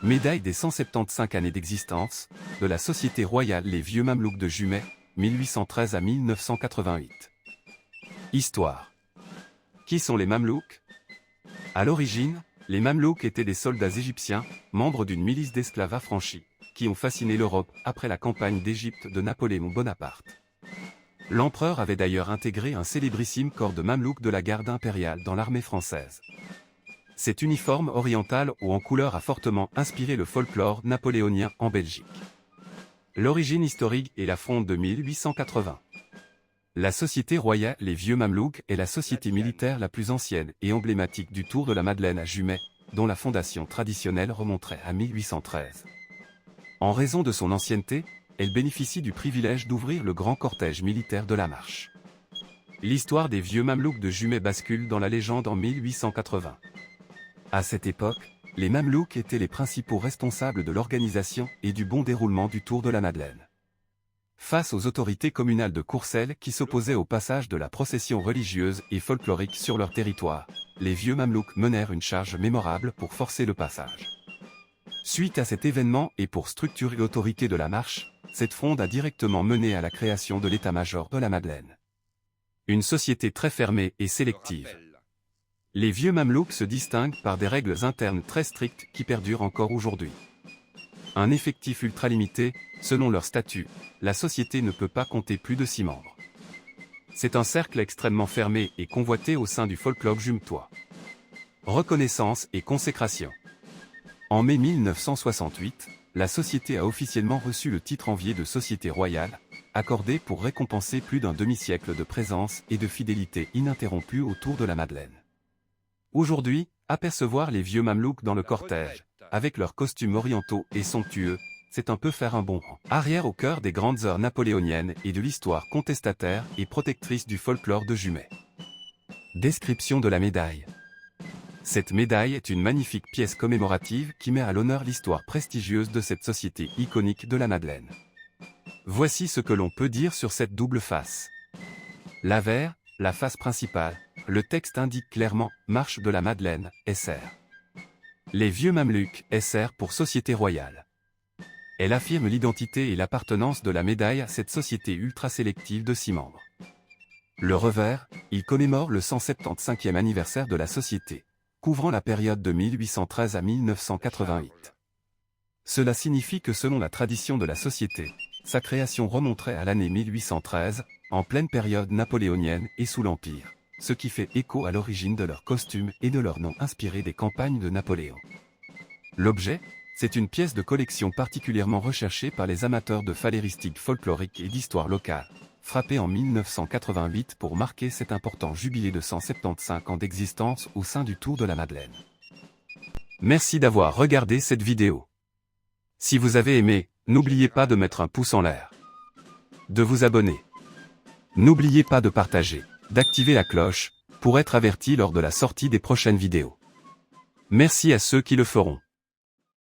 Médaille des 175 années d'existence de la Société royale Les Vieux Mamelouks de Jumet, 1813 à 1988. Histoire. Qui sont les Mamelouks? À l'origine, les Mamelouks étaient des soldats égyptiens, membres d'une milice d'esclaves affranchis, qui ont fasciné l'Europe après la campagne d'Égypte de Napoléon Bonaparte. L'empereur avait d'ailleurs intégré un célébrissime corps de Mamelouks de la garde impériale dans l'armée française. Cet uniforme oriental ou en couleur a fortement inspiré le folklore napoléonien en Belgique. L'origine historique est la Fronde de 1880. La Société royale Les Vieux Mamelouks est la société militaire la plus ancienne et emblématique du Tour de la Madeleine à Jumet, dont la fondation traditionnelle remonterait à 1813. En raison de son ancienneté, elle bénéficie du privilège d'ouvrir le grand cortège militaire de la marche. L'histoire des Vieux Mamelouks de Jumet bascule dans la légende en 1880. À cette époque, les Mamelouks étaient les principaux responsables de l'organisation et du bon déroulement du Tour de la Madeleine. Face aux autorités communales de Courcelles qui s'opposaient au passage de la procession religieuse et folklorique sur leur territoire, les Vieux Mamelouks menèrent une charge mémorable pour forcer le passage. Suite à cet événement et pour structurer l'autorité de la marche, cette fronde a directement mené à la création de l'état-major de la Madeleine. Une société très fermée et sélective. Les Vieux Mamelouks se distinguent par des règles internes très strictes qui perdurent encore aujourd'hui. Un effectif ultra limité, selon leur statut, la société ne peut pas compter plus de 6 membres. C'est un cercle extrêmement fermé et convoité au sein du folklore jumetois. Reconnaissance et consécration. En mai 1968, la société a officiellement reçu le titre envié de Société royale, accordé pour récompenser plus d'un demi-siècle de présence et de fidélité ininterrompue autour de la Madeleine. Aujourd'hui, apercevoir les Vieux Mamelouks dans le cortège, avec leurs costumes orientaux et somptueux, c'est un peu faire un bond arrière au cœur des grandes heures napoléoniennes et de l'histoire contestataire et protectrice du folklore de Jumet. Description de la médaille. Cette médaille est une magnifique pièce commémorative qui met à l'honneur l'histoire prestigieuse de cette société iconique de la Madeleine. Voici ce que l'on peut dire sur cette double face. L'avers, la face principale, le texte indique clairement « Marche de la Madeleine, SR ». Les Vieux Mamelouks, SR pour Société royale. Elle affirme l'identité et l'appartenance de la médaille à cette société ultra-sélective de 6 membres. Le revers, il commémore le 175e anniversaire de la société, couvrant la période de 1813 à 1988. Cela signifie que selon la tradition de la société, sa création remonterait à l'année 1813, en pleine période napoléonienne et sous l'Empire, ce qui fait écho à l'origine de leur costume et de leur nom inspiré des campagnes de Napoléon. L'objet, c'est une pièce de collection particulièrement recherchée par les amateurs de phaléristique folklorique et d'histoire locale, frappée en 1988 pour marquer cet important jubilé de 175 ans d'existence au sein du Tour de la Madeleine. Merci d'avoir regardé cette vidéo. Si vous avez aimé, n'oubliez pas de mettre un pouce en l'air, de vous abonner. N'oubliez pas de partager, d'activer la cloche, pour être averti lors de la sortie des prochaines vidéos. Merci à ceux qui le feront.